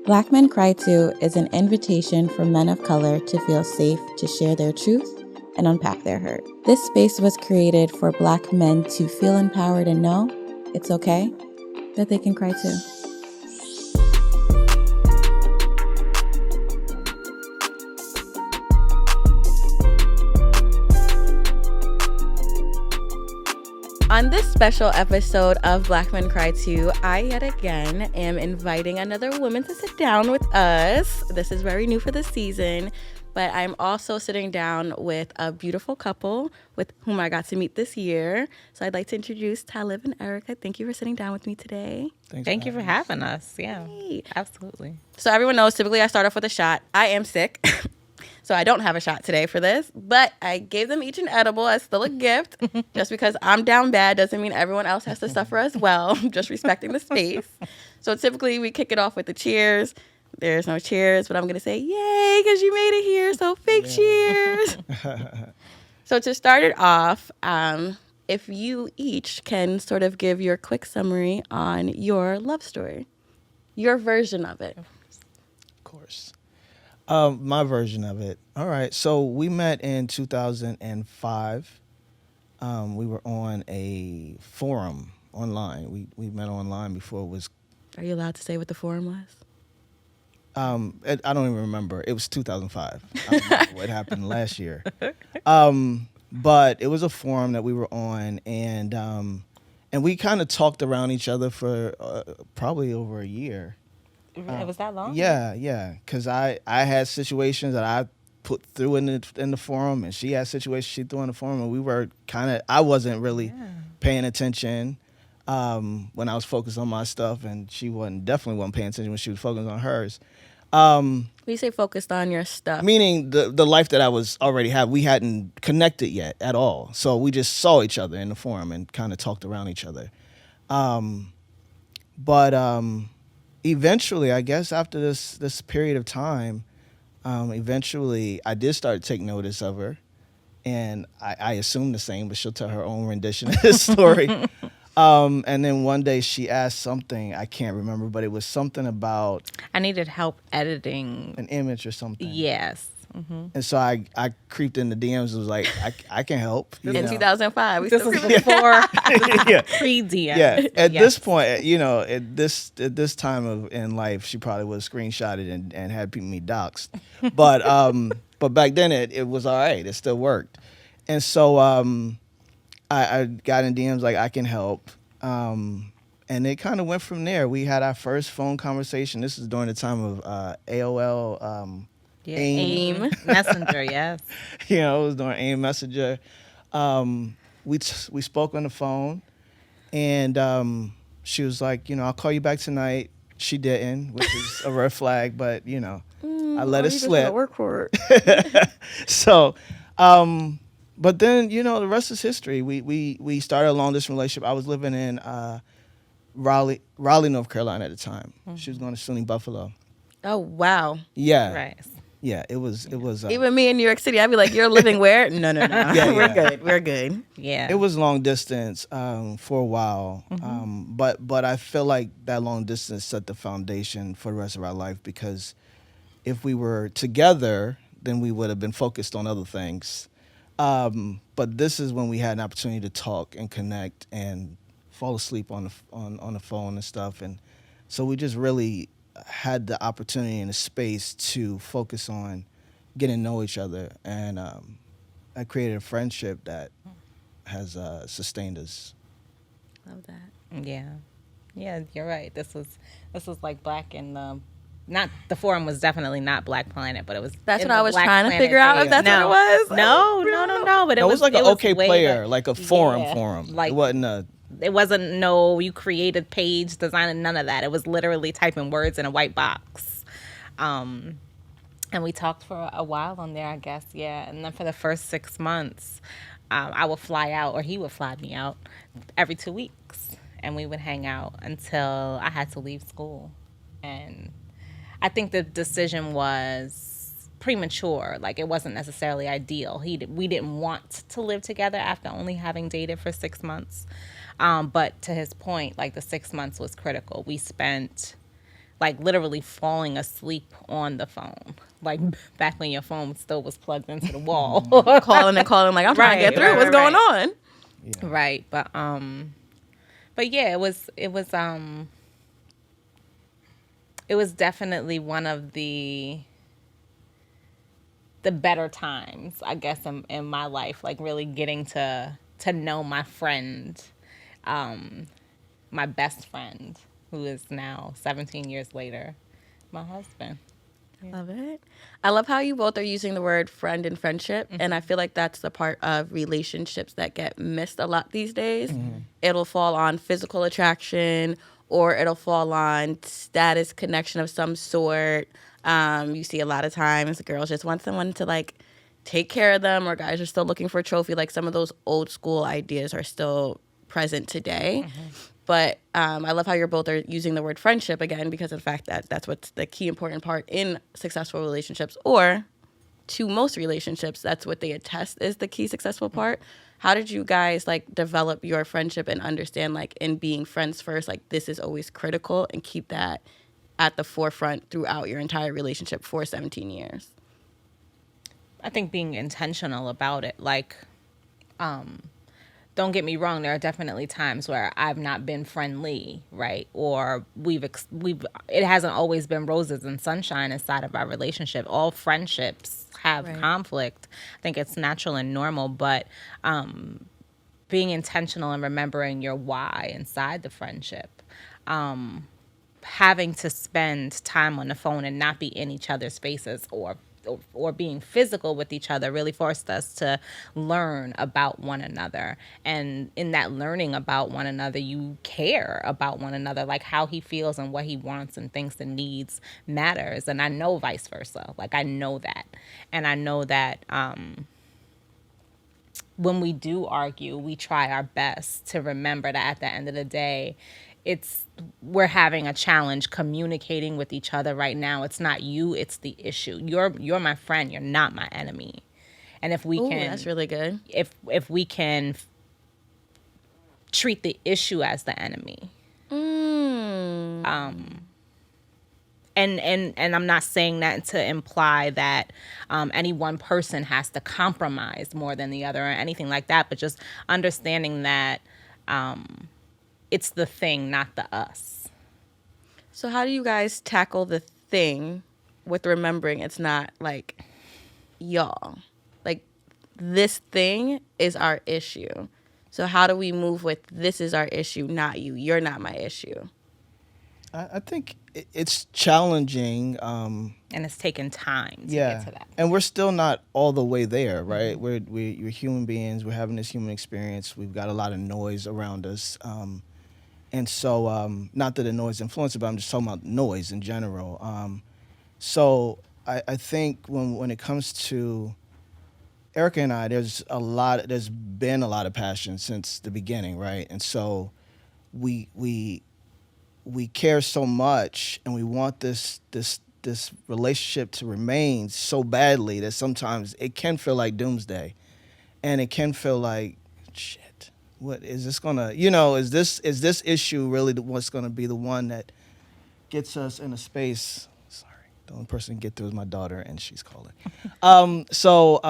Black Men Cry Too is an invitation for men of color to feel safe to share their truth and unpack their hurt. This space was created for Black men to feel empowered and know it's okay that they can cry too. On this special episode of Black Men Cry Too, I yet again am inviting another woman to sit down with us. This is very new for the season, but I'm also sitting down with a beautiful couple with whom I got to meet this year. So I'd like to introduce Talib and Eryca. Thank you for sitting down with me today. Thank you for having us. Yeah, absolutely. So everyone knows, typically I start off with a shot. I am sick. So I don't have a shot today for this, but I gave them each an edible as still a gift. Just because I'm down bad doesn't mean everyone else has to suffer as well. Just respecting the space. So typically we kick it off with the cheers. There's no cheers, but I'm going to say, yay, because you made it here. So big cheers. So to start it off, if you each can sort of give your quick summary on your love story, your version of it. Of course. My version of it. All right. So we met in 2005. We were on a forum online. We met online before it was. Are you allowed to say what the forum was? I don't even remember. It was 2005. I don't remember what happened last year. But it was a forum that we were on, and we kind of talked around each other for probably over a year. It was that long? Yeah. Because I had situations that I put through in the forum, and she had situations she threw in the forum, and we were I wasn't really paying attention when I was focused on my stuff, and she definitely wasn't paying attention when she was focused on hers. When you say focused on your stuff? Meaning the life that I was already had, we hadn't connected yet at all. So we just saw each other in the forum and kind of talked around each other. But eventually, I guess after this period of time, eventually I did start to take notice of her. And I assumed the same, but she'll tell her own rendition of this story. And then one day she asked something, I can't remember, but it was something about... I needed help editing. An image or something. Yes. Mm-hmm. And so I creeped in the DMs and was like, I can help. In 2005. This was before pre-DM. Yeah. At this point, at this time in life, she probably would have screenshotted and had me doxxed. But back then it was all right. It still worked. And so I got in DMs like, I can help. And it kind of went from there. We had our first phone conversation. This is during the time of AOL. AIM Messenger, yes. It was during AIM Messenger. We spoke on the phone, and she was like, I'll call you back tonight. She didn't, which is a red flag, but I let it slip. Work for it. So, but then the rest is history. We started a long distance relationship. I was living in Raleigh, North Carolina at the time. Mm-hmm. She was going to SUNY Buffalo. Oh wow. Yeah. Right. Yeah, it was. Even me in New York City, I'd be like, "You're living where?" No. Yeah, We're good. Yeah, it was long distance for a while, but I feel like that long distance set the foundation for the rest of our life, because if we were together, then we would have been focused on other things. But this is when we had an opportunity to talk and connect and fall asleep on the phone and stuff, and so we just really had the opportunity and the space to focus on getting to know each other, and I created a friendship that has sustained us. Love that. Yeah, you're right. This was like Black and not the forum was definitely not Black Planet, but it was. That's what I was trying to figure out if that's what it was. No. But it was like an OK Player, like a forum. Like, it wasn't you created page design, none of that. It was literally typing words in a white box. And we talked for a while on there, I guess, yeah. And then for the first 6 months, I would fly out, or he would fly me out every 2 weeks. And we would hang out until I had to leave school. And I think the decision was premature. Like, it wasn't necessarily ideal. We didn't want to live together after only having dated for 6 months. But to his point, like, the 6 months was critical. We spent like literally falling asleep on the phone, like back when your phone still was plugged into the wall. Calling and calling, like, I'm trying to get through. What's going on? Yeah. Right, but yeah, it was definitely one of the better times, I guess, in my life, like really getting to know my friend, my best friend, who is now 17 years later, my husband. Love it. I love how you both are using the word friend and friendship. And I feel like that's the part of relationships that get missed a lot these days. It'll fall on physical attraction, or it'll fall on status connection of some sort. You see a lot of times girls just want someone to like take care of them, or guys are still looking for a trophy. Like some of those old school ideas are still present today. But I love how you're both are using the word friendship again, because of the fact that that's what's the key important part in successful relationships, or to most relationships, that's what they attest is the key successful part. How did you guys like develop your friendship and understand like in being friends first, like this is always critical, and keep that at the forefront throughout your entire relationship for 17 years? I think being intentional about it, like, don't get me wrong, there are definitely times where I've not been friendly, right? Or it hasn't always been roses and sunshine inside of our relationship. All friendships have conflict. I think it's natural and normal, but being intentional and remembering your why inside the friendship. Having to spend time on the phone and not be in each other's faces, or being physical with each other, really forced us to learn about one another. And in that learning about one another, you care about one another, like how he feels and what he wants and thinks and needs matters. And I know vice versa. Like I know that. And I know that when we do argue, we try our best to remember that at the end of the day, we're having a challenge communicating with each other right now. It's not you, it's the issue. You're my friend, you're not my enemy. And if we can, that's really good. If we can treat the issue as the enemy. And I'm not saying that to imply that any one person has to compromise more than the other or anything like that, but just understanding that it's the thing, not the us. So how do you guys tackle the thing with remembering it's not like y'all? Like this thing is our issue. So how do we move with this is our issue, not you? You're not my issue. I think it's challenging. And it's taken time to get to that. And we're still not all the way there, right? We're human beings. We're having this human experience. We've got a lot of noise around us. And so, not that the noise influences, but I'm just talking about noise in general. So I think when it comes to Eryca and I, there's been a lot of passion since the beginning, right? And so we care so much, and we want this relationship to remain so badly that sometimes it can feel like doomsday, and it can feel like shit. What is this gonna? Is this issue really what's gonna be the one that gets us in a space? Sorry, the only person to get through is my daughter, and she's calling. So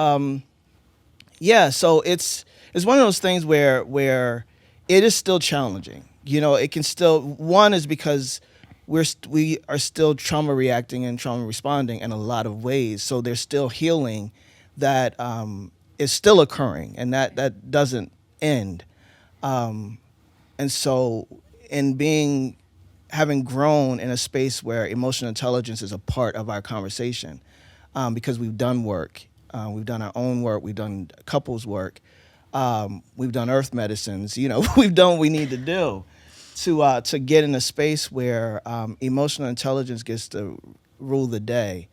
it's one of those things where it is still challenging. It can still, one is because we are still trauma reacting and trauma responding in a lot of ways. So there's still healing that is still occurring, and that doesn't end. And so having grown in a space where emotional intelligence is a part of our conversation, because we've done work, we've done our own work, we've done couples work, we've done earth medicines, we've done what we need to do to get in a space where emotional intelligence gets to rule the day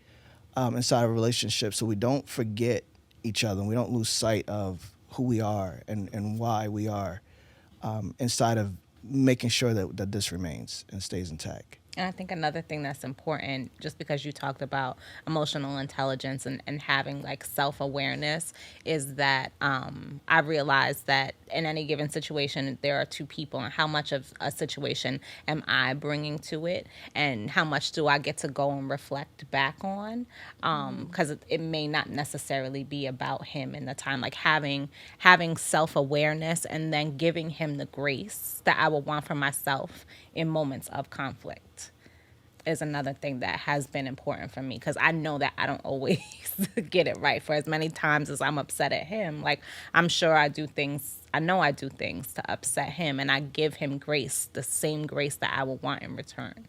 inside of a relationship, so we don't forget each other and we don't lose sight of who we are and why we are inside of making sure that this remains and stays intact. And I think another thing that's important, just because you talked about emotional intelligence and having like self-awareness, is that I realized that in any given situation, there are two people, and how much of a situation am I bringing to it, and how much do I get to go and reflect back on, because it may not necessarily be about him in the time. Like having self-awareness and then giving him the grace that I would want for myself in moments of conflict is another thing that has been important for me, because I know that I don't always get it right. For as many times as I'm upset at him, like I'm sure I do things to upset him, and I give him grace, the same grace that I would want in return.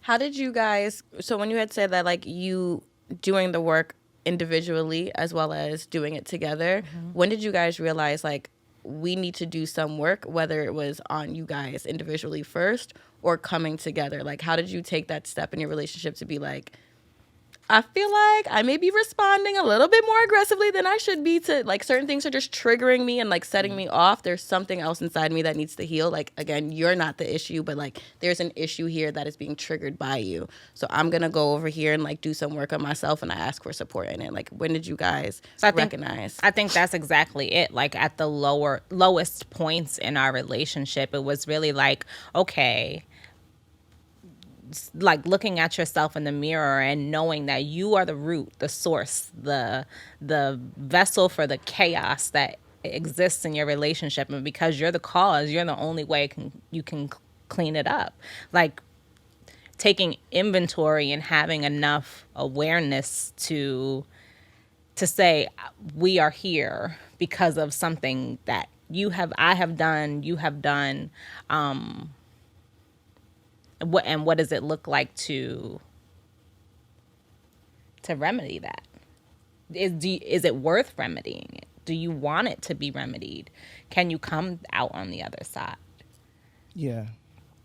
How did you guys, so when you had said that like you doing the work individually as well as doing it together, when did you guys realize like we need to do some work, whether it was on you guys individually first or coming together? Like, how did you take that step in your relationship to be like, I feel like I may be responding a little bit more aggressively than I should be to like certain things are just triggering me and like setting me off. There's something else inside me that needs to heal. Like, again, you're not the issue, but like there's an issue here that is being triggered by you. So I'm going to go over here and like do some work on myself, and I ask for support in it. Like, when did you guys recognize? I think that's exactly it. Like at the lowest points in our relationship, it was really like, okay, like looking at yourself in the mirror and knowing that you are the root, the source, the vessel for the chaos that exists in your relationship, and because you're the cause, you're the only way you can clean it up. Like taking inventory and having enough awareness to say we are here because of something that I have done, you have done. What does it look like to remedy that? Is it worth remedying it? Do you want it to be remedied? Can you come out on the other side? Yeah.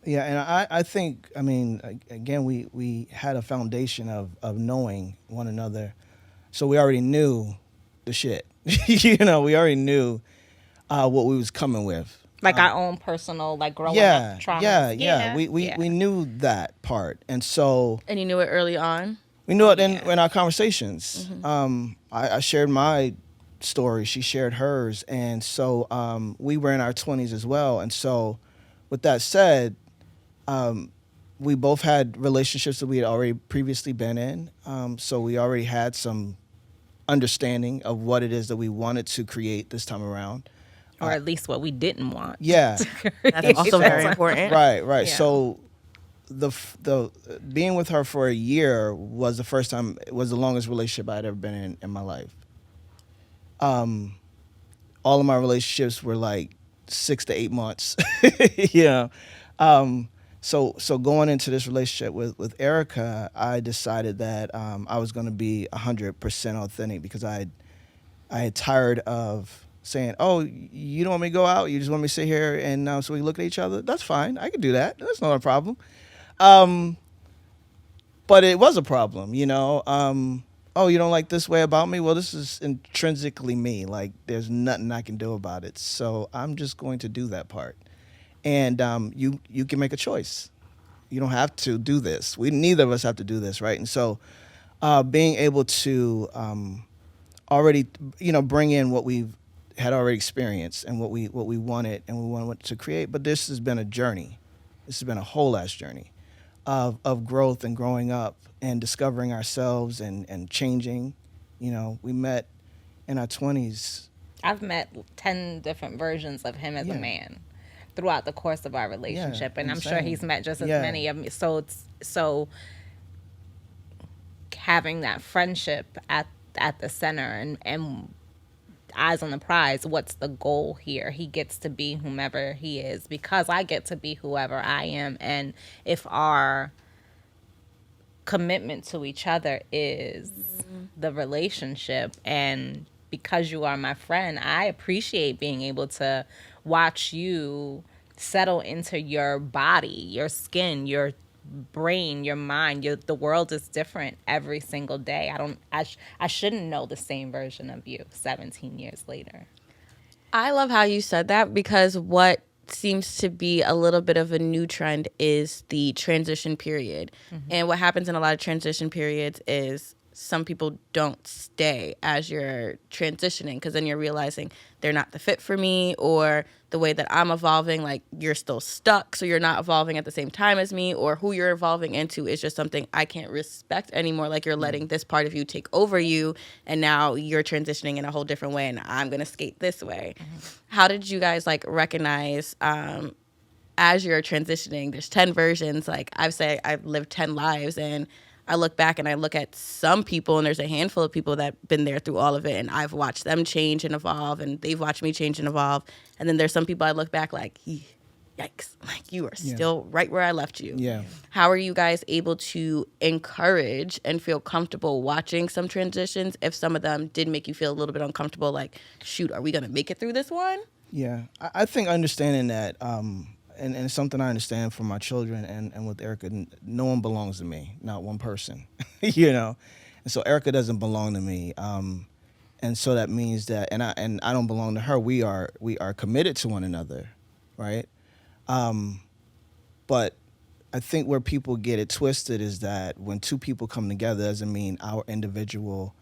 Yeah, and I think, I mean, again, we had a foundation of knowing one another. So we already knew the shit. We already knew what we was coming with. Like our own personal, like growing up trauma. Yeah. We knew that part. And so... And you knew it early on? We knew it in our conversations. I shared my story. She shared hers. And so we were in our 20s as well. And so with that said, we both had relationships that we had already previously been in. So we already had some understanding of what it is that we wanted to create this time around. Or at least what we didn't want. Yeah. That's also very important. Right. Yeah. So the being with her for a year was the first time, it was the longest relationship I'd ever been in my life. All of my relationships were like 6 to 8 months. So going into this relationship with Eryca, I decided that I was going to be 100% authentic, because I had tired of saying, oh, you don't want me to go out? You just want me to sit here and so we look at each other? That's fine. I can do that. That's not a problem. But it was a problem, oh, you don't like this way about me? Well, this is intrinsically me. Like, there's nothing I can do about it. So I'm just going to do that part. And you can make a choice. You don't have to do this. Neither of us have to do this, right? And so being able to already, bring in what we've had already experienced and what we wanted and we wanted to create. But this has been a journey. This has been a whole ass journey of growth and growing up and discovering ourselves and changing. We met in our 20s. I've met 10 different versions of him as a man throughout the course of our relationship. And I'm sure he's met just as many of me. So having that friendship at the center and eyes on the prize, what's the goal here? He gets to be whomever he is because I get to be whoever I am. And if our commitment to each other is the relationship, and because you are my friend, I appreciate being able to watch you settle into your body, your skin, your brain, your mind. The world is different every single day. I shouldn't know the same version of you 17 years later. I love how you said that, because what seems to be a little bit of a new trend is the transition period. And what happens in a lot of transition periods is some people don't stay as you're transitioning, because then you're realizing they're not the fit for me, or the way that I'm evolving, like you're still stuck, so you're not evolving at the same time as me, or who you're evolving into is just something I can't respect anymore. Like you're letting this part of you take over you, and now you're transitioning in a whole different way, and I'm gonna skate this way. How did you guys like recognize as you're transitioning? There's 10 versions. Like I've lived 10 lives, and I look back and I look at some people, and there's a handful of people that have been there through all of it, and I've watched them change and evolve, and they've watched me change and evolve. And then there's some people I look back like, yikes, like you are still right where I left you. Yeah. How are you guys able to encourage and feel comfortable watching some transitions if some of them did make you feel a little bit uncomfortable? Like, shoot, are we going to make it through this one? Yeah, I think understanding that, and it's something I understand from my children and with Eryca, no one belongs to me, not one person, you know? And so Eryca doesn't belong to me. And so that means that, and I don't belong to her. We are committed to one another, right? But I think where people get it twisted is that when two people come together, doesn't mean our individual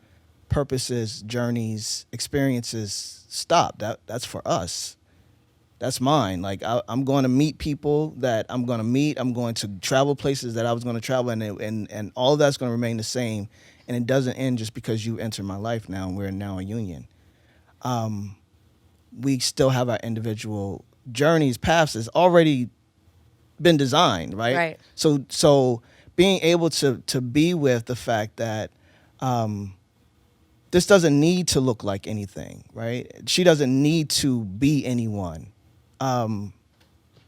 purposes, journeys, experiences stop. That's for us. That's mine. Like I'm going to meet people that I'm going to meet. I'm going to travel places that I was going to travel, and all of that's going to remain the same. And it doesn't end just because you enter my life now and we're now a union. We still have our individual journeys, paths that's already been designed, right? Right. So being able to be with the fact that this doesn't need to look like anything, right? She doesn't need to be anyone,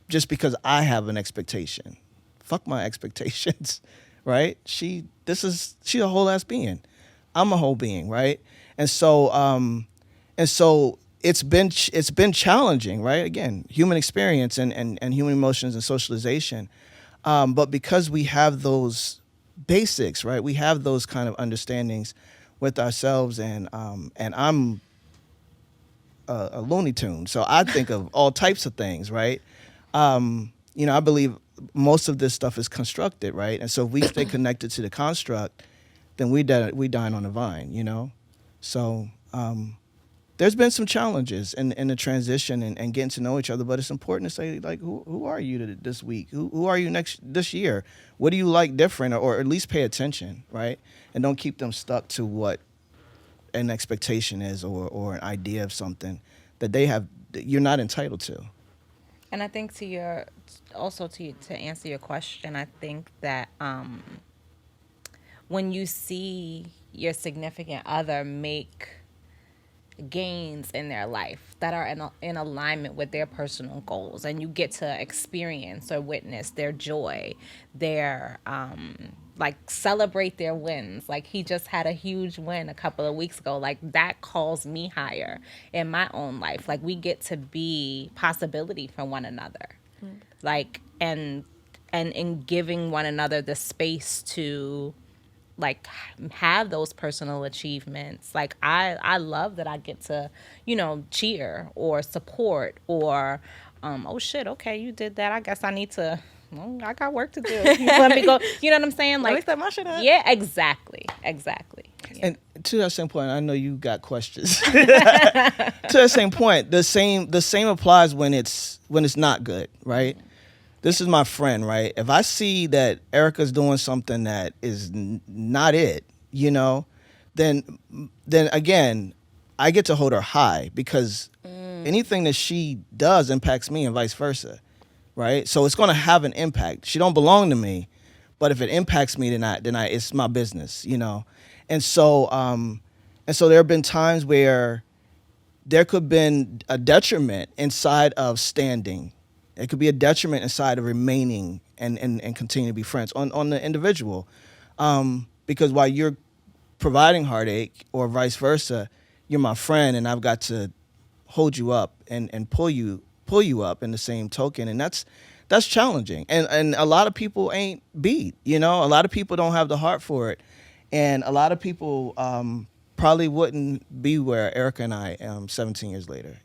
just because I have an expectation. Fuck my expectations, right? She's a whole ass being. I'm a whole being, right? And so it's been challenging, right? Again, human experience and human emotions and socialization. But because we have those basics, right? We have those kind of understandings with ourselves, and I'm a Looney Tune, so I think of all types of things, right? I believe most of this stuff is constructed, right? And so if we stay connected to the construct, then we dine on the vine, you know? So there's been some challenges in the transition and getting to know each other, but it's important to say, like, who are you this week? Who are you this year? What do you like different, or at least pay attention, right? And don't keep them stuck to what an expectation is or an idea of something that you're not entitled to. And I think to answer your question, I think that when you see your significant other make gains in their life that are in alignment with their personal goals, and you get to experience or witness their joy, their like celebrate their wins. Like he just had a huge win a couple of weeks ago. Like that calls me higher in my own life. Like we get to be possibility for one another. Like and in giving one another the space to like have those personal achievements. Like I love that I get to, cheer or support or oh shit, okay, you did that. I guess I need to I got work to do. Let me go. You know what I'm saying? Like, step my shit up. Yeah, exactly. And to that same point, I know you got questions. To that same point, the same applies when it's not good, right? This is my friend, right? If I see that Eryca's doing something that is not it, then again, I get to hold her high, because anything that she does impacts me and vice versa. Right, so it's going to have an impact. She don't belong to me, but if it impacts me, then it's my business, And so there have been times where there could have been a detriment inside of standing. It could be a detriment inside of remaining and continue to be friends on the individual, because while you're providing heartache or vice versa, you're my friend, and I've got to hold you up and pull you up in the same token, and that's challenging, and a lot of people ain't beat, a lot of people don't have the heart for it, and a lot of people probably wouldn't be where Eryca and I am 17 years later.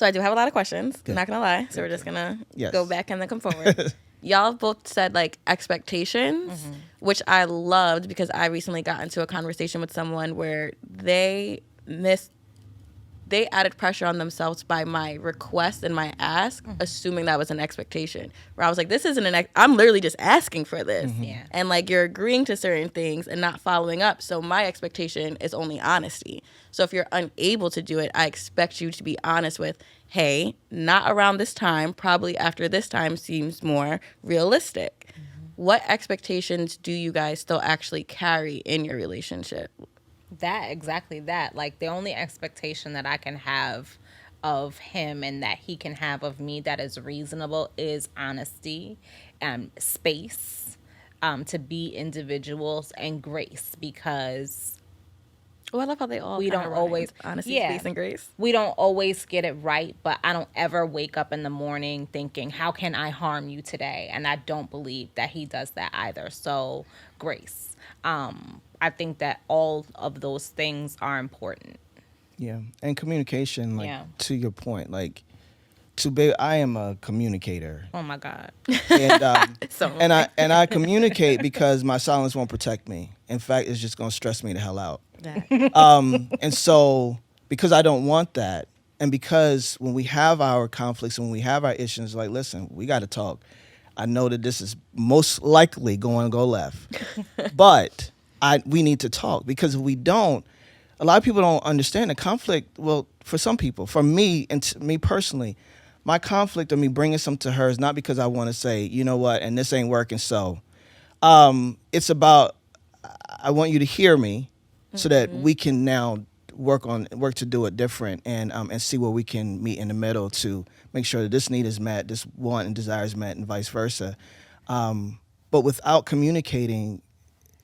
So I do have a lot of questions. Okay. I'm not gonna lie. So we're just gonna Yes. go back and then come forward. Y'all both said like expectations, which I loved because I recently got into a conversation with someone where they added pressure on themselves by my request and my ask, assuming that was an expectation. Where I was like, this isn't I'm literally just asking for this. Yeah. And like you're agreeing to certain things and not following up. So my expectation is only honesty. So if you're unable to do it, I expect you to be honest with, hey, not around this time, probably after this time seems more realistic. What expectations do you guys still actually carry in your relationship? Exactly that. Like the only expectation that I can have of him and that he can have of me that is reasonable is honesty and space, to be individuals, and grace, because Oh, I love how they all we kinda don't rhyme. always Honesty, yeah. space, and grace. We don't always get it right, but I don't ever wake up in the morning thinking, how can I harm you today? And I don't believe that he does that either. So grace. I think that all of those things are important. Yeah, and communication, like Yeah. to your point, like I am a communicator, Oh my God. and So and I communicate because my silence won't protect me. In fact, it's just gonna stress me the hell out. that. And so because I don't want that, and because when we have our conflicts and when we have our issues, like, listen, we got to talk. I know that this is most likely going to go left, but we need to talk, because if we don't, a lot of people don't understand the conflict. Well, for some people, for me and me personally, my conflict of me bringing something to her is not because I want to say, you know what, and this ain't working. So it's about, I want you to hear me so that we can now work to do it different, and see where we can meet in the middle to make sure that this need is met, this want and desire is met, and vice versa. But without communicating,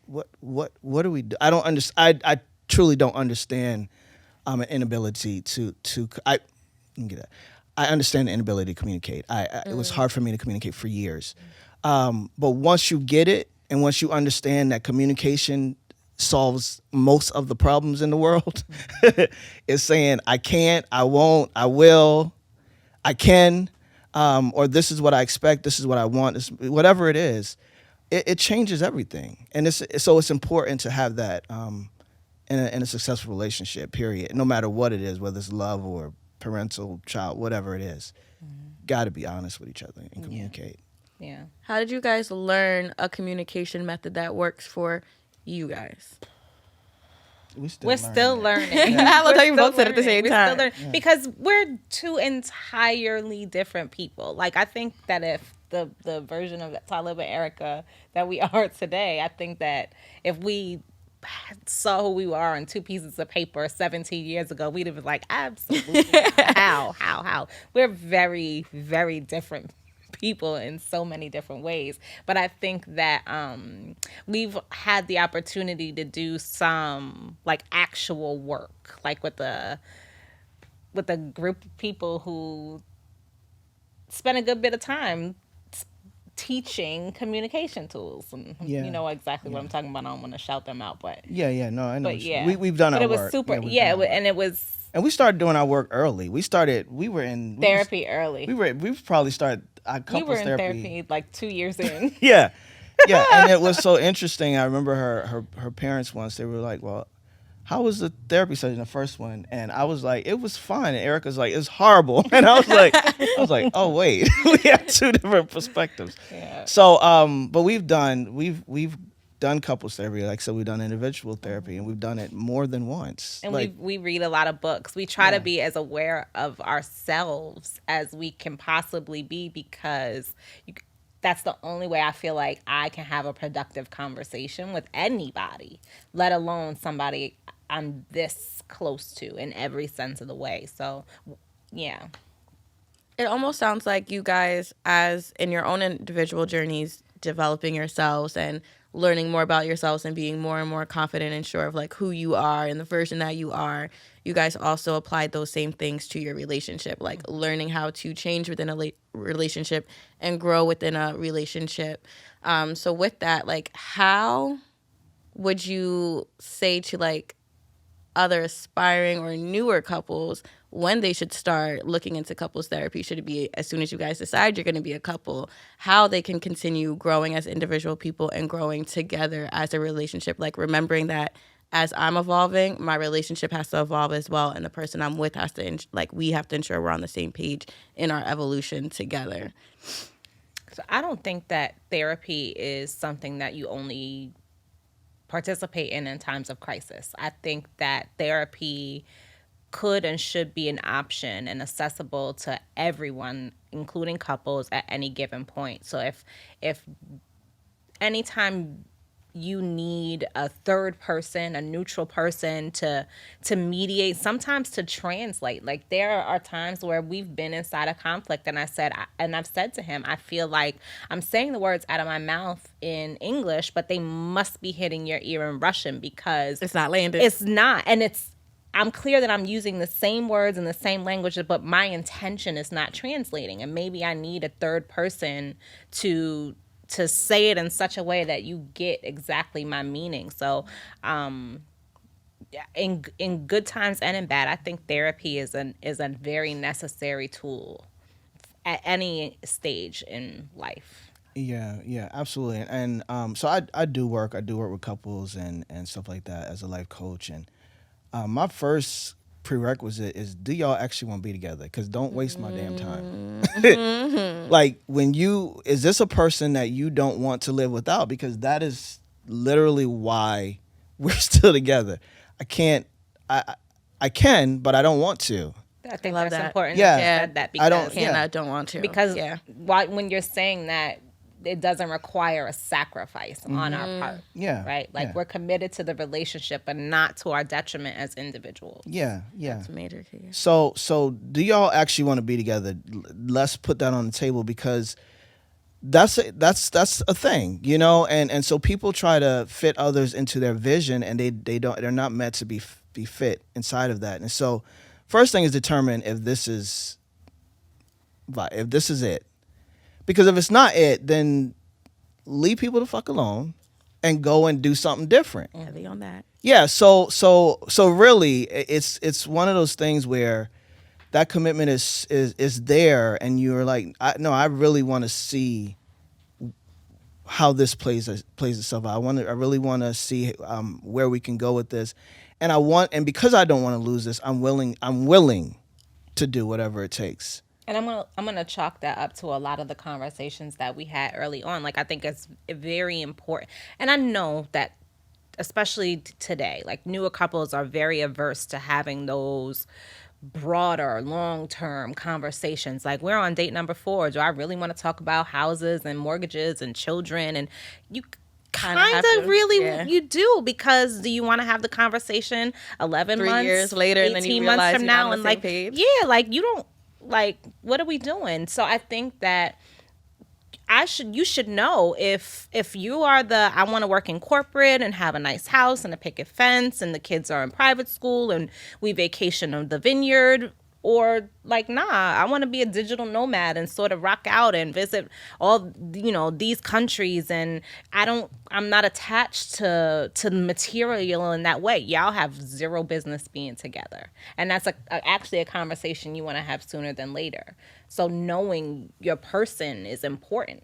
what do we do? I don't understand. I truly don't understand an inability to let me get that. I understand the inability to communicate. It was hard for me to communicate for years. But once you get it, and once you understand that communication solves most of the problems in the world, it's saying, I can't, I won't, I will, I can, or this is what I expect, this is what I want, whatever it is, it changes everything. And it's important to have that in a successful relationship, period, no matter what it is, whether it's love or parental, child, whatever it is. Got to be honest with each other and communicate. Yeah. How did you guys learn a communication method that works for you guys? We're still learning. I love how you We're both still said it at the same learning. We're time. still learning. Because we're two entirely different people. Like, I think that if the version of Talib and Eryca that we are today, I think that if we saw who we are on two pieces of paper 17 years ago, we'd have been like, absolutely not. How? We're very, very different people in so many different ways. But I think that we've had the opportunity to do some like actual work, like with a group of people who spent a good bit of time teaching communication tools, and you know exactly what I'm talking about. I don't want to shout them out, but no, I know. but yeah, we've done but our it was work. super. And it was. And we started doing our work early. We were in Therapy early. We've probably started our couples We were in therapy. therapy like 2 years in. Yeah, and it was so interesting. I remember her parents once, they were like, well, how was the therapy session, the first one? And I was like, it was fine. And Erica's like, it's horrible. And I was like, oh wait, we have two different perspectives. Yeah. So, but we've done couples therapy. Like I said, we've done individual therapy, and we've done it more than once. And like, we read a lot of books. We try to be as aware of ourselves as we can possibly be, because that's the only way I feel like I can have a productive conversation with anybody, let alone somebody I'm this close to in every sense of the way. So, yeah. It almost sounds like you guys, as in your own individual journeys, developing yourselves and learning more about yourselves and being more and more confident and sure of like who you are and the version that you are, you guys also applied those same things to your relationship, like learning how to change within a relationship and grow within a relationship. So with that, like, how would you say to like other aspiring or newer couples, when they should start looking into couples therapy. Should it be as soon as you guys decide you're going to be a couple? How they can continue growing as individual people and growing together as a relationship. Like remembering that as I'm evolving, my relationship has to evolve as well, and the person I'm with has to we have to ensure we're on the same page in our evolution together. So I don't think that therapy is something that you only participate in times of crisis. I think that therapy could and should be an option and accessible to everyone, including couples, at any given point. So if anytime you need a third person, a neutral person to mediate, sometimes to translate. Like there are times where we've been inside a conflict and I've said to him, I feel like I'm saying the words out of my mouth in English, but they must be hitting your ear in Russian because it's not landing. It's not. And I'm clear that I'm using the same words in the same language, but my intention is not translating. And maybe I need a third person to say it in such a way that you get exactly my meaning. So in good times and in bad, I think therapy is a very necessary tool at any stage in life. Yeah, absolutely. And so I do work with couples and stuff like that as a life coach. And my first prerequisite is, do y'all actually want to be together? Because don't waste my damn time. Like is this a person that you don't want to live without? Because that is literally why we're still together. I can, but I don't want to. I think that's important. Yeah. That you said that because I don't want to. Because when you're saying that, it doesn't require a sacrifice on our part. Yeah. Right? Like we're committed to the relationship, but not to our detriment as individuals. Yeah. That's major key. So do y'all actually want to be together? Let's put that on the table, because that's a thing, you know, and so people try to fit others into their vision, and they're not meant to be fit inside of that. And so first thing is determine if this is it. Because if it's not it, then leave people the fuck alone and go and do something different. Heavy on that. Yeah, so really it's one of those things where that commitment is there, and you're like, I really want to see how this plays itself out. I really want to see where we can go with this. And because I don't want to lose this, I'm willing to do whatever it takes. And I'm gonna chalk that up to a lot of the conversations that we had early on. Like, I think it's very important, and I know that especially today, like newer couples are very averse to having those broader, long-term conversations. Like, we're on date number 4. Do I really want to talk about houses and mortgages and children? And you kind of really you do, because do you want to have the conversation 11 3 months years later, 18 and then you months realize from you're now, on the and same like page? like you don't. Like, what are we doing? So I think that you should know if you are I want to work in corporate and have a nice house and a picket fence and the kids are in private school and we vacation on the vineyard, or like, nah, I want to be a digital nomad and sort of rock out and visit all, these countries, and I'm not attached to the material in that way. Y'all have zero business being together. And that's actually a conversation you want to have sooner than later. So knowing your person is important.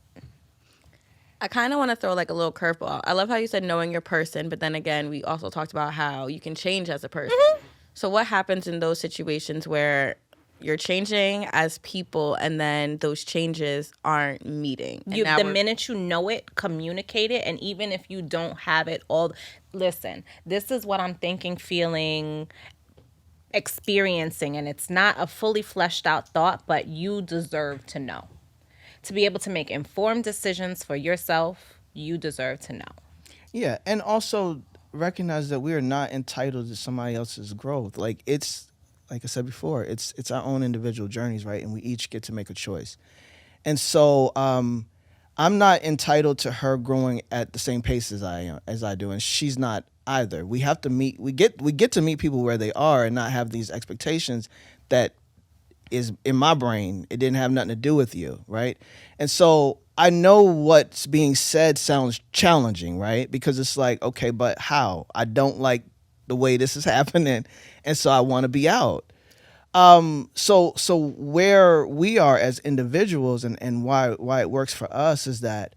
I kind of want to throw like a little curveball. I love how you said knowing your person, but then again, we also talked about how you can change as a person. Mm-hmm. So what happens in those situations where you're changing as people and then those changes aren't meeting? The minute you know it, communicate it. And even if you don't have it all, listen, this is what I'm thinking, feeling, experiencing. And it's not a fully fleshed out thought, but you deserve to know. To be able to make informed decisions for yourself, you deserve to know. Yeah, and also recognize that we are not entitled to somebody else's growth. Like I said before, it's our own individual journeys, right? And we each get to make a choice. And so I'm not entitled to her growing at the same pace as I do, and she's not either. We have to meet. We get to meet people where they are, and not have these expectations that is in my brain. It didn't have nothing to do with you, right? And so I know what's being said sounds challenging, right? Because it's like, okay, but how? I don't like the way this is happening, and so I want to be out. So where we are as individuals and why it works for us is that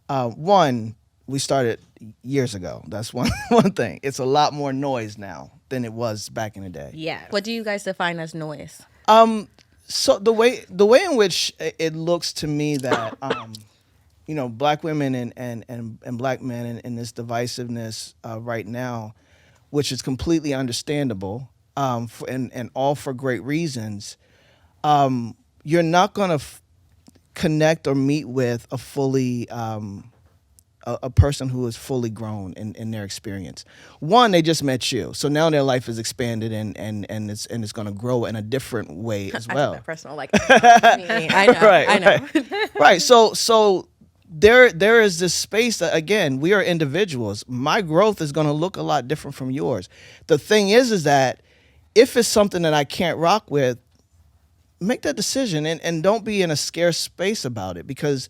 one, we started years ago. That's one thing. It's a lot more noise now than it was back in the day. Yeah. What do you guys define as noise? So the way in which it looks to me that black women and black men in this divisiveness right now, which is completely understandable, and all for great reasons. You're not gonna connect or meet with a fully a person who is fully grown in their experience. One, they just met you, so now their life is expanded and it's going to grow in a different way as well. I took that personal, like I know, Right, I know. Right. So there is this space that, again, we are individuals. My growth is going to look a lot different from yours. The thing is that if it's something that I can't rock with, make that decision and don't be in a scarce space about it, because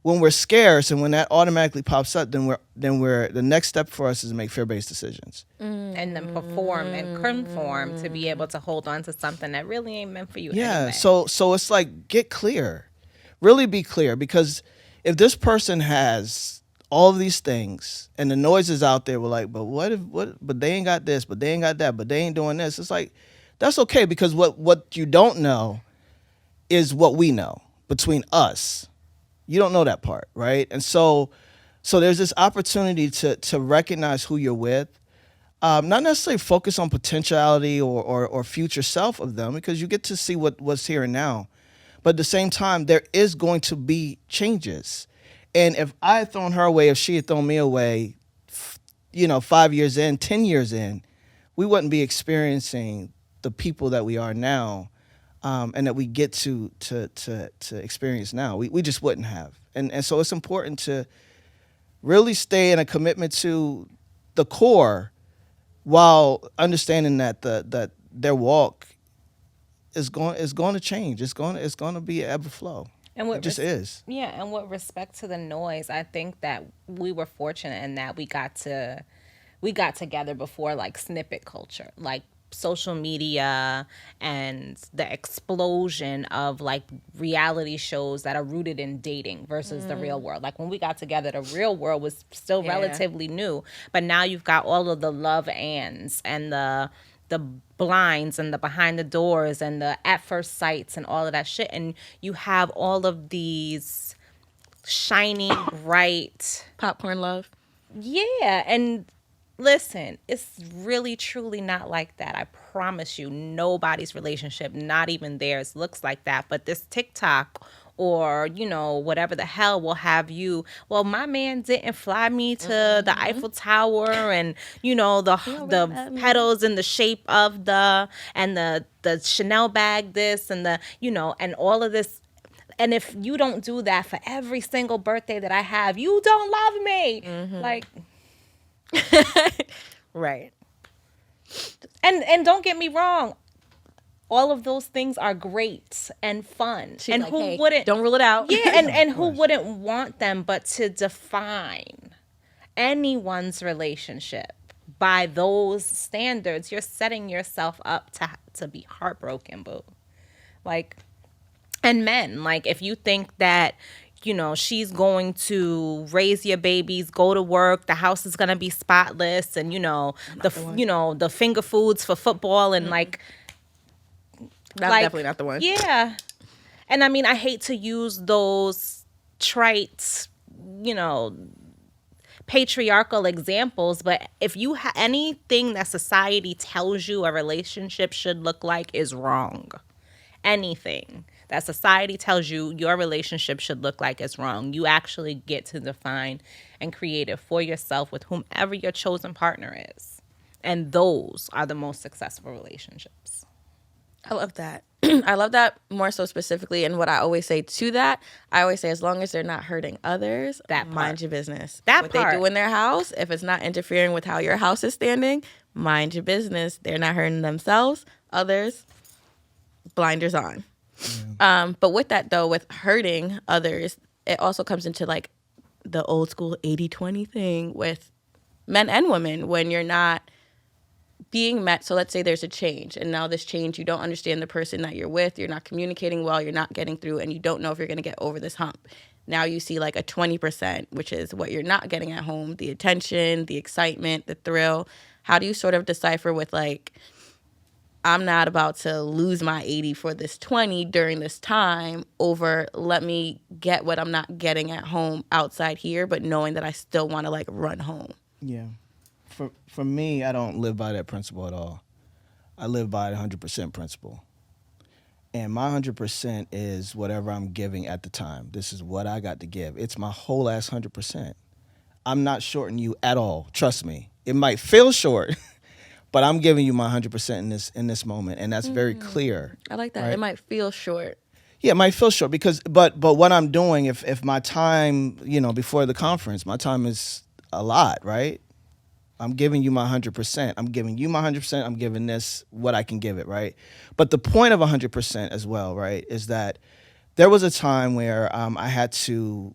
when we're scarce and when that automatically pops up, then we're the next step for us is to make fear-based decisions. And then perform and conform to be able to hold on to something that really ain't meant for you. Yeah. Anyway. So it's like, get clear, really be clear, because if this person has all of these things and the noise is out there, we're like, but they ain't got this, but they ain't got that, but they ain't doing this. It's like, that's okay, because what you don't know is what we know between us. You don't know that part, right? And so there's this opportunity to recognize who you're with, not necessarily focus on potentiality or future self of them, because you get to see what's here and now. But at the same time, there is going to be changes. And if I had thrown her away, if she had thrown me away, 5 years in, 10 years in, we wouldn't be experiencing the people that we are now. And that we get to experience now. We just wouldn't have. And so it's important to really stay in a commitment to the core, while understanding that that their walk is going to change. It's going to be ebb and flow. And it just is. Yeah, and with respect to the noise, I think that we were fortunate in that we got together before like snippet culture, like social media and the explosion of like reality shows that are rooted in dating versus the real world. Like when we got together, the real world was still relatively new, but now you've got all of the love ands and the blinds and the behind the doors and the at first sights and all of that shit, and you have all of these shiny bright Popcorn love. Yeah, and listen, it's really, truly not like that. I promise you, nobody's relationship, not even theirs, looks like that. But this TikTok or, whatever the hell will have you, well, my man didn't fly me to the Eiffel Tower and, the petals in the shape of the Chanel bag, this and and all of this. And if you don't do that for every single birthday that I have, you don't love me. Like... Right. And don't get me wrong, all of those things are great and fun. She's and like, who hey, wouldn't? don't rule it out. Yeah, and who wouldn't want them? But to define anyone's relationship by those standards, you're setting yourself up to be heartbroken, boo. Like, and men, like, if you think that she's going to raise your babies, go to work, the house is going to be spotless, and the finger foods for football and That's definitely not the one. Yeah. And I mean, I hate to use those trite, patriarchal examples, but if you anything that society tells you a relationship should look like is wrong. Anything that society tells you your relationship should look like is wrong. You actually get to define and create it for yourself with whomever your chosen partner is. And those are the most successful relationships. I love that. I love that more so specifically. And what I always say to that, I always say, as long as they're not hurting others, mind your business. What they do in their house, if it's not interfering with how your house is standing, mind your business. They're not hurting themselves, others, blinders on. But with that, though, with hurting others, it also comes into like the old school 80-20 thing with men and women, when you're not being met. So let's say there's a change, and now this change, you don't understand the person that you're with, you're not communicating well, you're not getting through, and you don't know if you're going to get over this hump. Now you see like a 20%, which is what you're not getting at home, the attention, the excitement, the thrill. How do you sort of decipher with like, I'm not about to lose my 80 for this 20 during this time, over let me get what I'm not getting at home outside here, but knowing that I still want to like run home? Yeah. For me, I don't live by that principle at all. I live by the 100% principle. And my 100% is whatever I'm giving at the time. This is what I got to give. It's my whole ass 100%. I'm not shorting you at all. Trust me. It might feel short, but I'm giving you my 100% in this moment, and that's very clear. I like that. Right? It might feel short. Yeah, it might feel short because, but what I'm doing, if my time, before the conference, my time is a lot, right? I'm giving you my 100%. I'm giving you my 100%. I'm giving this what I can give it, right? But the point of 100% as well, right, is that there was a time where I had to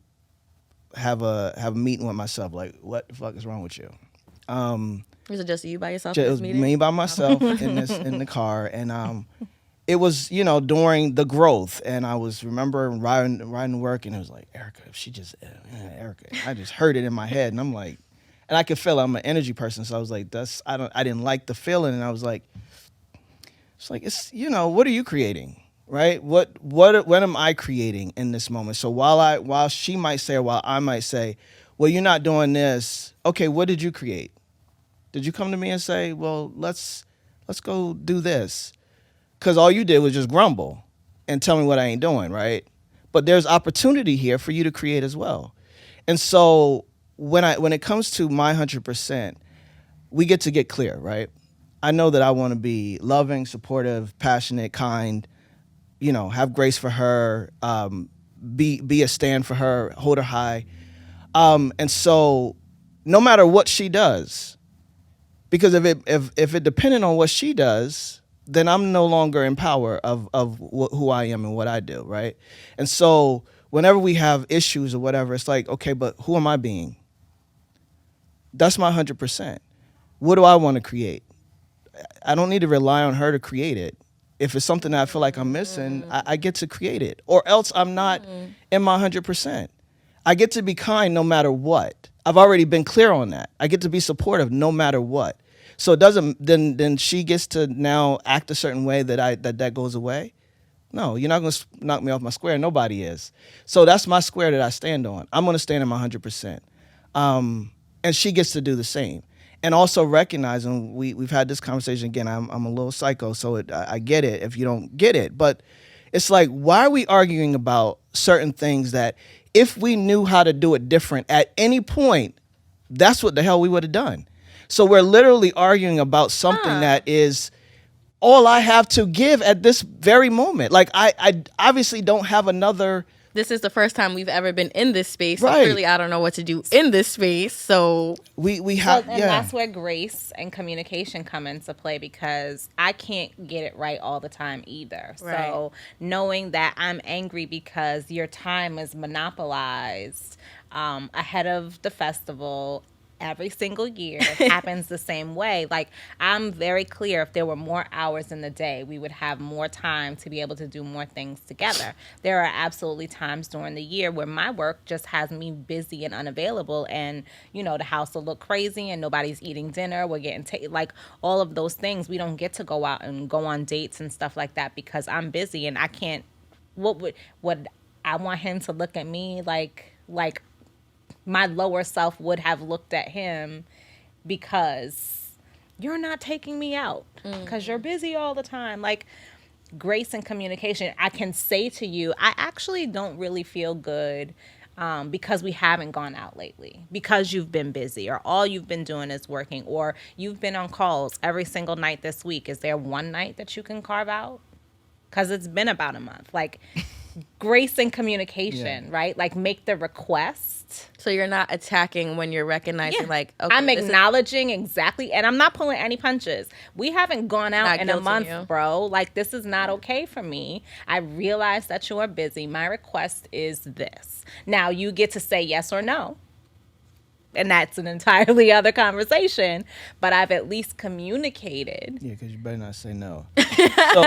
have a meeting with myself. Like, what the fuck is wrong with you? Was it just you by yourself? It was me by myself in the car, and it was during the growth, and I was remembering riding to work, and it was like, Eryca, if she just Eryca, I just heard it in my head, and I'm like. And I could feel it. I'm an energy person, so I was like, I didn't like the feeling, and I was like, what are you creating, right? What am I creating in this moment? So while she might say, or while I might say, well, you're not doing this. Okay, what did you create? Did you come to me and say, well, let's go do this? Because all you did was just grumble and tell me what I ain't doing, right? But there's opportunity here for you to create as well, and so. When it comes to my 100%, we get clear, right? I know that I want to be loving, supportive, passionate, kind, have grace for her, be a stand for her, hold her high. And so no matter what she does, because if it depended on what she does, then I'm no longer in power of who I am and what I do, right? And so whenever we have issues or whatever, it's like, okay, but who am I being? That's my 100%. What do I want to create? I don't need to rely on her to create it. If it's something that I feel like I'm missing, I get to create it. Or else I'm not in my 100%. I get to be kind no matter what. I've already been clear on that. I get to be supportive no matter what. So it doesn't, then she gets to now act a certain way that goes away. No, you're not going to knock me off my square. Nobody is. So that's my square that I stand on. I'm going to stand in my 100%. And she gets to do the same. And also recognizing, we've had this conversation again, I'm a little psycho, so I get it if you don't get it. But it's like, why are we arguing about certain things that if we knew how to do it different at any point, that's what the hell we would have done. So we're literally arguing about something that is all I have to give at this very moment. Like, I obviously don't have another... This is the first time we've ever been in this space. So right. clearly I don't know what to do in this space. So we have, and that's where grace and communication come into play, because I can't get it right all the time either. Right. So knowing that I'm angry because your time is monopolized ahead of the festival every single year happens the same way. Like, I'm very clear, if there were more hours in the day, we would have more time to be able to do more things together. There are absolutely times during the year where my work just has me busy and unavailable, and the house will look crazy and nobody's eating dinner. We're getting like all of those things. We don't get to go out and go on dates and stuff like that because I'm busy, and I can't. What I want him to look at me like my lower self would have looked at him, because you're not taking me out because you're busy all the time. Like, grace and communication. I can say to you, I actually don't really feel good because we haven't gone out lately, because you've been busy, or all you've been doing is working, or you've been on calls every single night this week. Is there one night that you can carve out? Because it's been about a month. Like, grace and communication, right? Like, make the request. So you're not attacking when you're recognizing, like, okay, I'm acknowledging exactly, and I'm not pulling any punches. We haven't gone out in a month, bro. Like, this is not okay for me. I realize that you are busy. My request is this. Now you get to say yes or no. and that's an entirely other conversation, but I've at least communicated. Yeah, because you better not say no. So,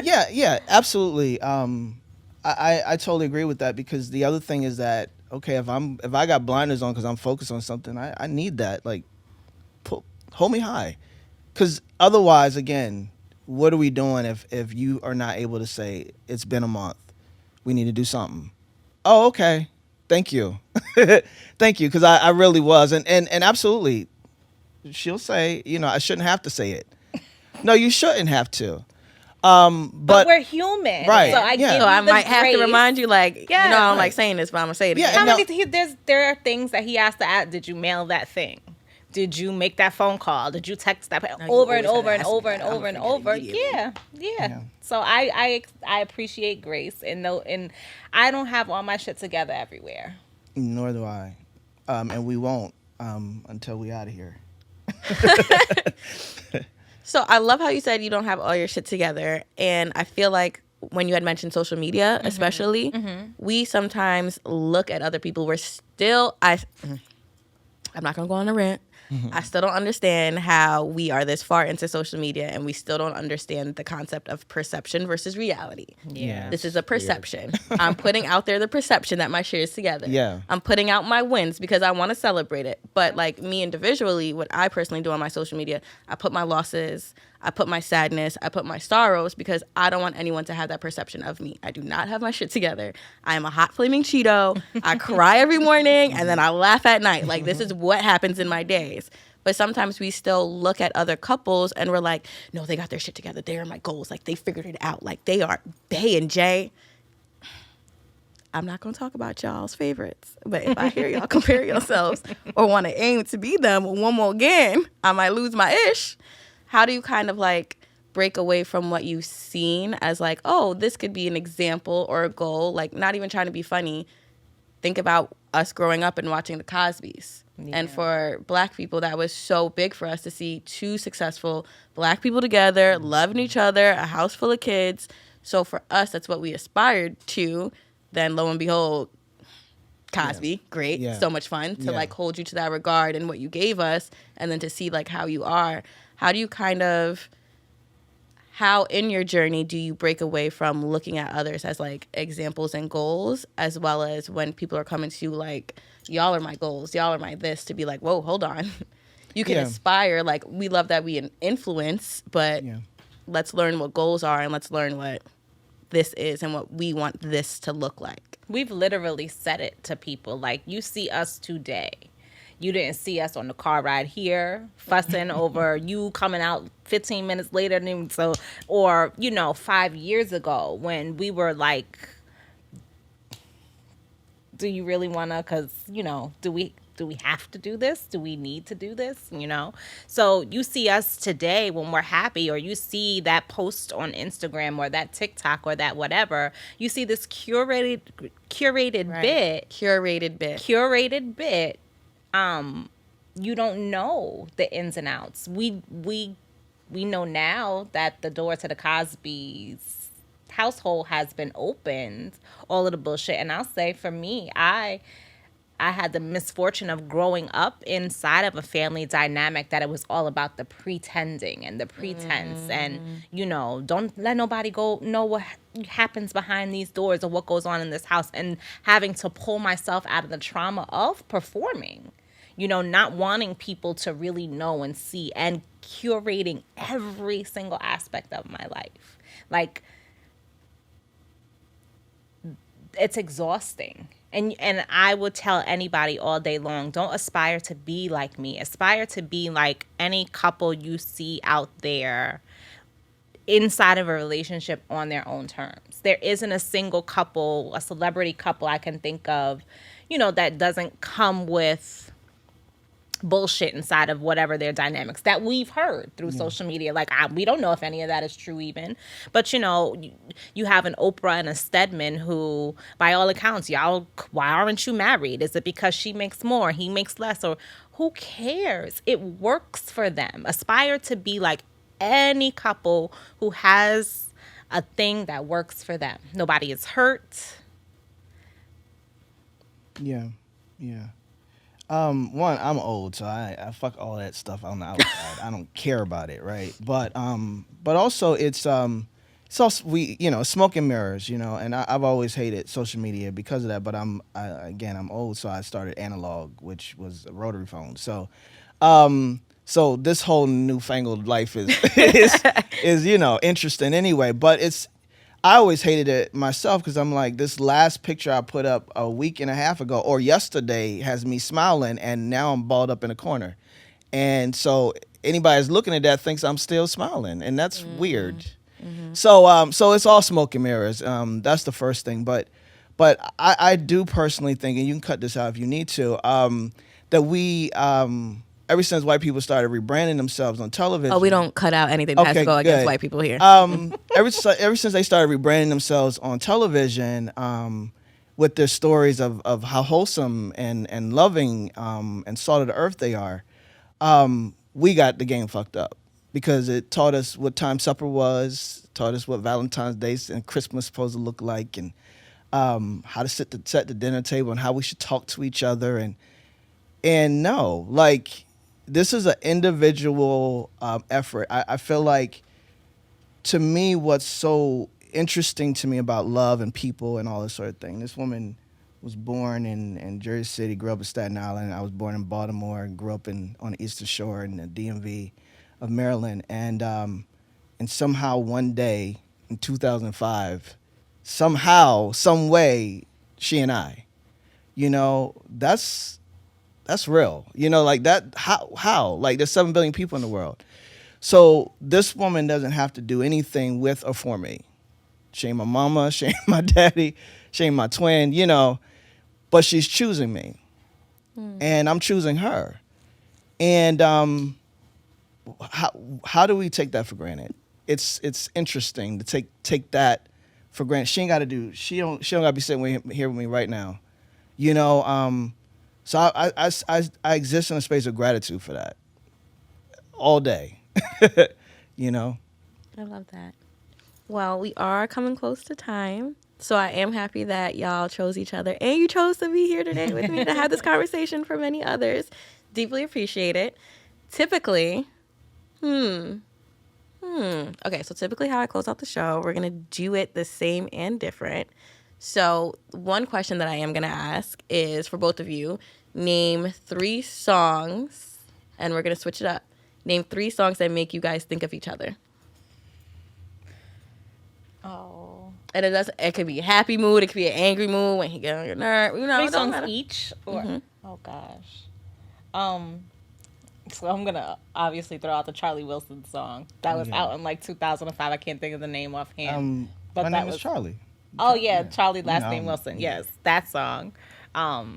yeah, absolutely. I totally agree with that, because the other thing is that, okay, if I got blinders on because I'm focused on something, I need that, like, hold me high, because otherwise, again, what are we doing if you are not able to say it's been a month, we need to do something? Oh, okay, thank you, thank you, because I really was, and absolutely, she'll say, I shouldn't have to say it. No, you shouldn't have to. But we're human, right? So I give So you I the might have to grace. remind you, like, Yeah, I don't right. like saying this, but I'm gonna say it Yeah, again. How and many? There are things that he has to ask. Did you mail that thing? Did you make that phone call? Did you text that No, you over and always over gotta and ask me over that. and I'ma over and forget over? immediately. Yeah. Yeah. So I appreciate grace, and no, and I don't have all my shit together everywhere. Nor do I, and we won't until we out of here. So I love how you said you don't have all your shit together, and I feel like when you had mentioned social media, especially, we sometimes look at other people. I'm not gonna go on a rant. I still don't understand how we are this far into social media and we still don't understand the concept of perception versus reality. Yeah. This is a perception. I'm putting out there the perception that my shit is together. Yeah. I'm putting out my wins because I want to celebrate it. But like me individually, what I personally do on my social media, I put my losses, I put my sadness, I put my sorrows, because I don't want anyone to have that perception of me. I do not have my shit together. I am a hot flaming Cheeto. I cry every morning and then I laugh at night. Like, this is what happens in my days. But sometimes we still look at other couples and we're like, no, they got their shit together. They are my goals. Like, they figured it out. Like, they and Jay. I'm not going to talk about y'all's favorites. But if I hear y'all compare yourselves or want to aim to be them one more game, I might lose my ish. How do you kind of like break away from what you've seen as like, oh, this could be an example or a goal? Like, not even trying to be funny. Think about us growing up and watching the Cosbys. Yeah. And for Black people, that was so big for us to see two successful Black people together, loving each other, a house full of kids. So for us, that's what we aspired to. Then lo and behold, Cosby, great, Yeah. so much fun to Yeah. like hold you to that regard and what you gave us, and then to see like how you are. How do you how in your journey do you break away from looking at others as like examples and goals, as well as when people are coming to you like, y'all are my goals, y'all are my this, to be like, whoa, hold on. You can Yeah. aspire, like, we love that we influence, but Yeah. let's learn what goals are and let's learn what this is and what we want this to look like. We've literally said it to people. Like, you see us today. You didn't see us on the car ride here fussing over you coming out 15 minutes later. So, or, 5 years ago when we were like, do you really want to? Because, do we have to do this? Do we need to do this? So you see us today when we're happy, or you see that post on Instagram or that TikTok or that whatever, you see this curated Right. bit. Curated bit. You don't know the ins and outs. We know now that the door to the Cosby's household has been opened, all of the bullshit. And I'll say, for me, I had the misfortune of growing up inside of a family dynamic that it was all about the pretending and the pretense, and don't let nobody know what happens behind these doors or what goes on in this house, and having to pull myself out of the trauma of performing, not wanting people to really know and see, and curating every single aspect of my life. Like, it's exhausting. And I would tell anybody all day long, don't aspire to be like me. Aspire to be like any couple you see out there inside of a relationship on their own terms. There isn't a single couple, a celebrity couple I can think of, that doesn't come with bullshit inside of whatever their dynamics that we've heard through social media. Like, we don't know if any of that is true even. But, you have an Oprah and a Stedman who, by all accounts, y'all, why aren't you married? Is it because she makes more, he makes less? Or who cares? It works for them. Aspire to be like any couple who has a thing that works for them. Nobody is hurt. Yeah. Yeah. One, I'm old, so I fuck all that stuff on the outside. I don't care about it, right? But also it's also smoke and mirrors, and I've always hated social media because of that. But I'm old, so I started analog, which was a rotary phone. So this whole newfangled life is is interesting anyway. But I always hated it myself because I'm like, this last picture I put up a week and a half ago or yesterday has me smiling, and now I'm balled up in a corner. And so anybody that's looking at that thinks I'm still smiling, and that's weird. So it's all smoke and mirrors. That's the first thing. But I do personally think, and you can cut this out if you need to, that we ever since white people started rebranding themselves on television. Oh, we don't cut out anything that has to go against good. white people here. Ever since they started rebranding themselves on television, with their stories of how wholesome and loving and salt of the earth they are, we got the game fucked up because it taught us what time supper was, taught us what Valentine's Day and Christmas supposed to look like, and how to set the dinner table and how we should talk to each other, and no, like, this is an individual effort. I feel like, to me, what's so interesting to me about love and people and all this sort of thing, this woman was born in Jersey City, grew up in Staten Island. I was born in Baltimore and grew up on the Eastern Shore in the DMV of Maryland. And somehow one day in 2005, somehow, some way, she and I, that's real. Like that, how? Like, there's 7 billion people in the world. So this woman doesn't have to do anything with or for me. She ain't my mama, she ain't my daddy, she ain't my twin, but she's choosing me. And I'm choosing her. And how do we take that for granted? It's interesting to take that for granted. She don't gotta be sitting here with me right now. So I exist in a space of gratitude for that all day. I love that. Well, we are coming close to time, so I am happy that y'all chose each other and you chose to be here today with me to have this conversation for many others. Deeply appreciate it. Typically, okay, so typically how I close out the show, we're going to do it the same and different. So one question that I am going to ask is for both of you, name 3 songs, and we're going to switch it up. Name 3 songs that make you guys think of each other. Oh. And it could be a happy mood, it could be an angry mood when he get on your nerve. 3 songs each? Or Oh, gosh. So I'm going to obviously throw out the Charlie Wilson song. That was out in like 2005. I can't think of the name offhand. But my name is Charlie. Oh, yeah, Charlie, last name Wilson. Yes, that song. All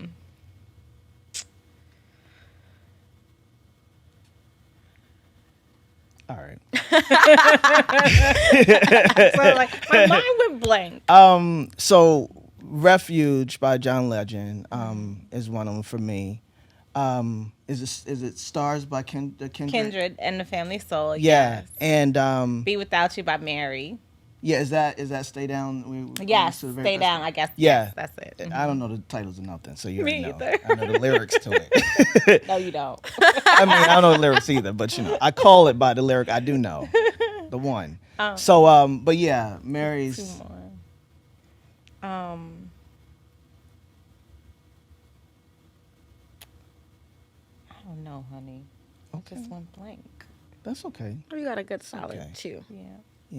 right. So, like, my mind went blank. So Refuge by John Legend is one of them for me. Is it Stars by Kindred? Kindred and the Family Soul. Yeah. Yes. And Be Without You by Mary. yeah, is that Stay Down? Yes, Stay Down, I guess. Yeah. Yes, that's it. I don't know the titles or nothing, so you already Me know. either. I know the lyrics to it. No, you don't. I mean, I don't know the lyrics either, but I call it by the lyric I do know. The one. So but yeah, Mary's 2 more. I don't know, honey. Okay. Just went blank. That's okay. You got a good solid Okay. 2. Yeah.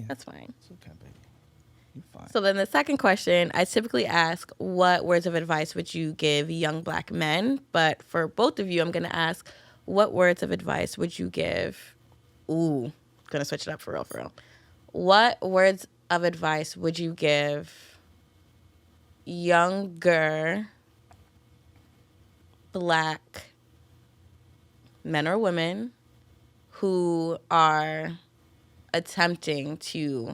That's fine. It's okay, baby. You're fine. So then the second question, I typically ask, what words of advice would you give young Black men? But for both of you, I'm going to ask, what words of advice would you give? Ooh, going to switch it up for real. What words of advice would you give younger Black men or women who are attempting to,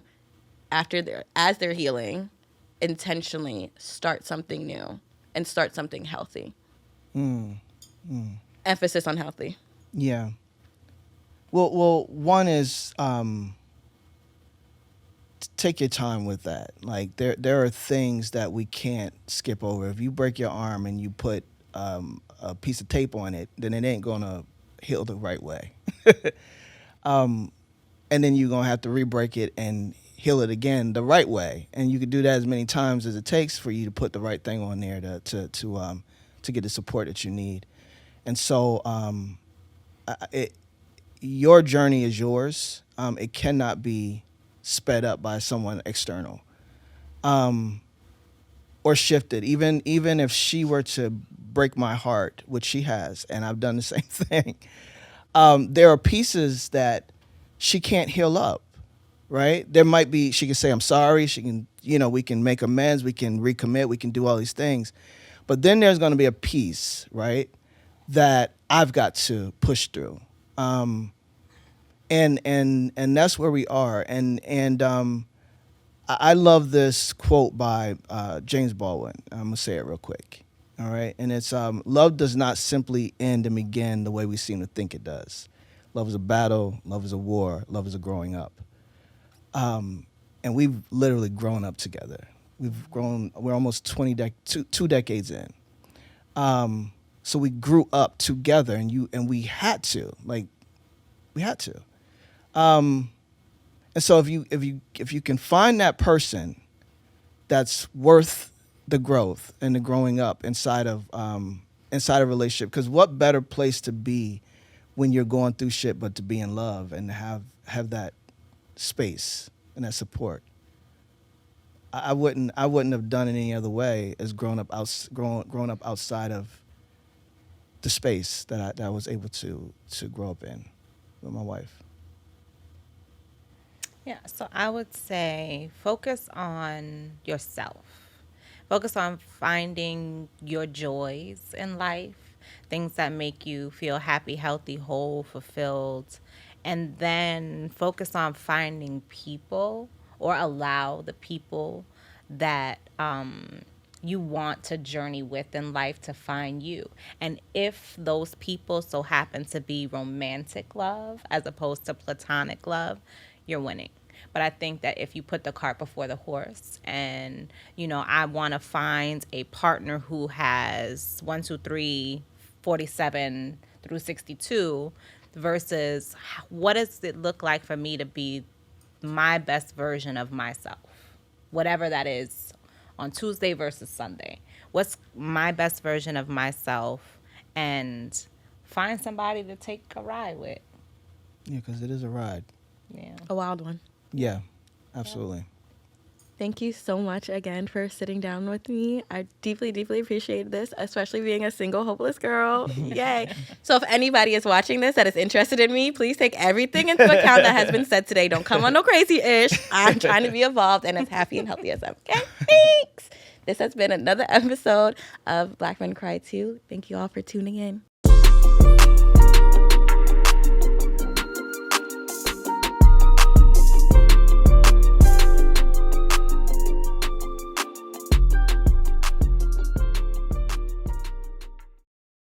as they're healing, intentionally start something new and start something healthy? Emphasis on healthy. Yeah. Well, one is take your time with that. Like there are things that we can't skip over. If you break your arm and you put a a piece of tape on it, then it ain't gonna heal the right way. And then you're gonna have to re-break it and heal it again the right way. And you can do that as many times as it takes for you to put the right thing on there to get the support that you need. And so your journey is yours. It cannot be sped up by someone external, or shifted. Even if she were to break my heart, which she has, and I've done the same thing. There are pieces that she can't heal up, right? There might be, she can say, I'm sorry. She can, we can make amends. We can recommit. We can do all these things. But then there's going to be a piece, right, that I've got to push through. And that's where we are. And I love this quote by James Baldwin. I'm going to say it real quick. All right. And it's love does not simply end and begin the way we seem to think it does. Love is a battle. Love is a war. Love is a growing up. And we've literally grown up together. We're almost 2 decades in. So we grew up together, and we had to. And so if you can find that person that's worth the growth and the growing up inside a relationship, because what better place to be when you're going through shit but to be in love and have that space and that support. I wouldn't have done it any other way as grown up outside of the space that I was able to grow up in with my wife. Yeah, so I would say focus on yourself. Focus on finding your joys in life, things that make you feel happy, healthy, whole, fulfilled, and then focus on finding people, or allow the people that you want to journey with in life to find you. And if those people so happen to be romantic love as opposed to platonic love, you're winning. But I think that if you put the cart before the horse and, I want to find a partner who has 1, 2, 3, 47 through 62 versus what does it look like for me to be my best version of myself, whatever that is, on Tuesday versus Sunday. What's my best version of myself? And find somebody to take a ride with. Yeah, because it is a ride. Yeah. A wild one. Yeah, absolutely. Yeah. Thank you so much again for sitting down with me. I deeply, deeply appreciate this, especially being a single, hopeless girl. Yay. So if anybody is watching this that is interested in me, please take everything into account that has been said today. Don't come on no crazy-ish. I'm trying to be evolved and as happy and healthy as I'm. Okay, thanks. This has been another episode of Black Men Cry Too. Thank you all for tuning in.